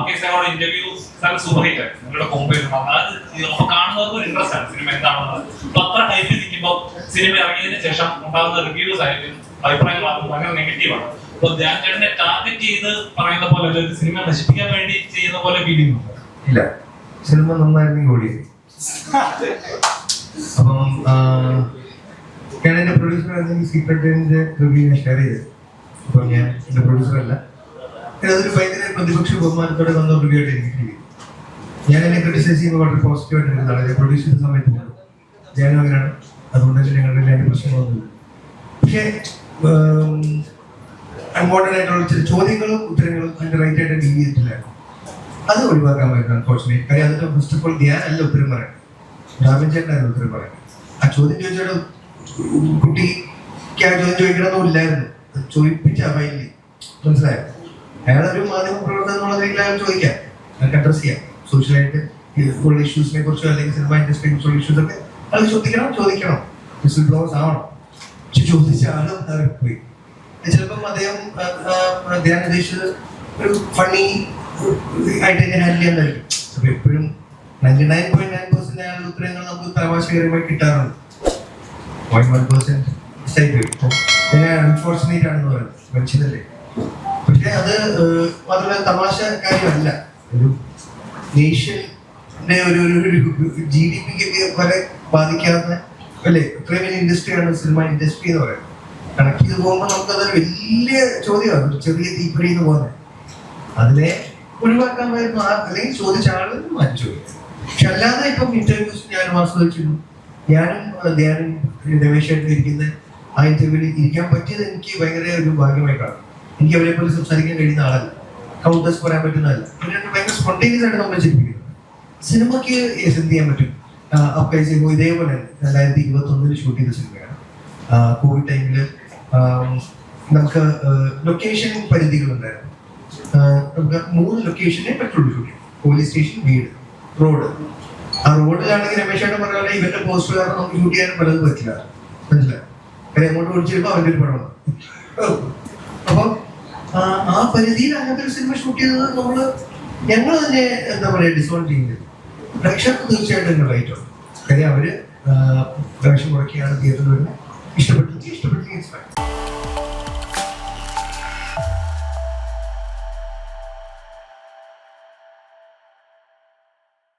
ബാക്കി സിനിമയുടെ interviews super hit ആയി. നിങ്ങളുടെ കൊമ്പ് അപ്പൊ കാണുന്നവർക്ക് ഒരു ഇൻട്രസ്റ്റ് ആണ് സിനിമ എന്താണെന്നത്. അപ്പൊ അത്ര ടൈപ്പിൽ നിൽക്കുമ്പോൾ സിനിമ ഇറങ്ങിയതിനു ശേഷം ഉണ്ടാകുന്ന റിവ്യൂസ് ആയാലും അഭിപ്രായങ്ങളാകും ഭയങ്കര നെഗറ്റീവാണ്. അപ്പൊ ധ്യാൻ ചേട്ടനെ ടാർഗറ്റ് ചെയ്ത് പറയുന്ന പോലെ ഒരു സിനിമ നശിപ്പിക്കാൻ വേണ്ടി ചെയ്യുന്ന പോലെ ഫീൽ ചെയ്യുന്നുണ്ട്. ഇല്ല, സിനിമ നന്നായിരുന്നെങ്കിൽ ഓടി. അപ്പം ഞാൻ എന്റെ പ്രൊഡ്യൂസർ സീക്രട്ടിന്റെ റിവ്യൂ ഞാൻ ഷെയർ ചെയ്തത്. അപ്പം ഞാൻ എന്റെ പ്രൊഡ്യൂസർ അല്ല, അതൊരു ഭയങ്കര പ്രതിപക്ഷ ബഹുമാനത്തോടെ വന്ന റിവ്യൂ ആയിട്ട് എനിക്ക് ഫീൽ ചെയ്തു. ഞാൻ എന്നെ ക്രിറ്റിസൈസ് ചെയ്യുമ്പോൾ വളരെ പോസിറ്റീവായിട്ട് ഇരുന്നതാണ്. ഞാൻ പ്രൊഡ്യൂസ് ചെയ്ത സമയത്ത് ഞാനും അങ്ങനെയാണ്. അതുകൊണ്ട് തന്നെ ഞങ്ങളുടെ അതിന്റെ പ്രശ്നങ്ങളൊന്നുമില്ല. പക്ഷേ ഇമ്പോർട്ടൻ്റ് ആയിട്ടുള്ള ചില ചോദ്യങ്ങളും ഉത്തരങ്ങളും അതിന്റെ റൈറ്റ് ആയിട്ട് ഡീൽ ചെയ്തിട്ടില്ലായിരുന്നു. അത് ഒഴിവാക്കാൻ പറ്റും അൺഫോർച്ചുനേറ്റ്. കാര്യം അതിന്റെ ഫസ്റ്റ് ഓഫ് ഓൾ ധ്യാനല്ല ഉത്തരം പറയാൻ, രാമൻ ചേട്ടനായിരുന്നു ഉത്തരം പറയാൻ. ആ ചോദ്യം ചോദിച്ചാൽ കുട്ടിക്ക് ആ ചോദ്യം ചോദിക്കണമെന്നില്ലായിരുന്നു, ചോദിപ്പിച്ച ഫൈനലി മനസ്സിലായോ. അയാളൊരു മാധ്യമ പ്രവർത്തനം എന്നുള്ള നിലയിൽ അയാൾ ചോദിക്കാം, അയാൾക്ക് അഡ്രസ് ചെയ്യാം. സോഷ്യലായിട്ട് ഉള്ള ഇഷ്യൂസിനെ കുറിച്ചോ അല്ലെങ്കിൽ സിനിമ ഇൻഡസ്ട്രിയെ കുറിച്ചുള്ള ഇഷ്യൂസ് ഒക്കെ അത് ചോദിക്കണം, വിസിൽ ബ്ലോവേഴ്സ് ആവണം. പക്ഷെ ചോദിച്ച ആളും അവർ പോയി. ചിലപ്പം അദ്ദേഹം ധ്യാൻ ഉദ്ദേശിച്ചത് ഒരു ഫണ്ണി ആയിട്ട് ഹാൻഡിൽ ചെയ്യാനായിരിക്കും. അപ്പൊ എപ്പോഴും 99.9% അയാളുടെ ഉത്തരങ്ങൾ നമുക്ക് തമാശകരമായി കിട്ടാറുണ്ട്. 0.1% അൺഫോർച്ചുനേറ്റ് ആണെന്ന് പറയുന്നത് മനുഷ്യനല്ലേ. പക്ഷെ അത് മാത്രമല്ല തമാശ കാര്യമല്ല. ഒരു നേഷന്റെ ഒരു GDP-ക്ക് വരെ ബാധിക്കാവുന്ന അല്ലേ ഇത്രയും വലിയ ഇൻഡസ്ട്രിയാണ് സിനിമ ഇൻഡസ്ട്രി എന്ന് പറയുന്നത്. കണക്ട് ചെയ്ത് പോകുമ്പോൾ നമുക്കതൊരു വലിയ ചോദ്യമാണ്, ഒരു ചെറിയ തീപ്പൊരി എന്ന് പോകുന്നത്. അതിനെ ഒഴിവാക്കാൻ പറ്റുന്ന അല്ലെങ്കിൽ ചോദിച്ച ആള് മാറ്റി ചോദിക്കും. പക്ഷെ അല്ലാതെ ഇപ്പം ഇന്റർവ്യൂസ് ഞാനും ആസ്വദിച്ചിരുന്നു. ഞാനും ധ്യാനും രമേശായിട്ട് ഇരിക്കുന്ന ആ ഇന്റർവ്യൂവിൽ ഇരിക്കാൻ പറ്റിയത് എനിക്ക് ഭയങ്കര ഒരു ഭാഗ്യമായി കാണും. എനിക്ക് അവരെ പോലെ സംസാരിക്കാൻ കഴിയുന്ന ആളല്ല, കൗണ്ടേഴ്സ് പറയാൻ പറ്റുന്നതല്ല. ഭയങ്കര സ്പോണ്ടേനിയസ് ആയിട്ട് നമ്മൾ ചിന്തിക്കുന്നത്. സിനിമയ്ക്ക് എന്ത് ചെയ്യാൻ പറ്റും? ഇതേപോലെ 2021 ഷൂട്ട് ചെയ്ത സിനിമയാണ്. കോവിഡ് ടൈമില് നമുക്ക് ലൊക്കേഷൻ പരിധികളുണ്ടായിരുന്നു. നമുക്ക് 3 ലൊക്കേഷനെ പറ്റുള്ളൂ ഷൂട്ട് ചെയ്യാൻ. പോലീസ് സ്റ്റേഷൻ, വീട്, റോഡ്. ആ റോഡിലാണെങ്കിൽ രമേശായിട്ട് പറഞ്ഞ പോലെ ഇവന്റെ പോസ്റ്റർ കാരണം നമുക്ക് ഷൂട്ട് ചെയ്യാൻ പലതും പറ്റില്ല, മനസ്സിലായി. കാര്യം അങ്ങോട്ട് ഓടിച്ചിരുമ്പോൾ അവന്റെ ഒരു പടമാണ്. അപ്പം ആ പരിധിയിൽ അങ്ങനത്തെ ഒരു സിനിമ ഷൂട്ട് ചെയ്തത് ഞങ്ങൾ തന്നെ എന്താ പറയുക ഡിസോൾവ് ചെയ്യുന്നത്. പ്രേക്ഷകർക്ക് തീർച്ചയായിട്ടും റൈറ്റ് ഉണ്ട്. കാര്യം അവര് പ്രാവശ്യം മുടക്കിയാണ് തിയേറ്ററിൽ വരുന്നത്. ഇഷ്ടപ്പെട്ടെങ്കിൽ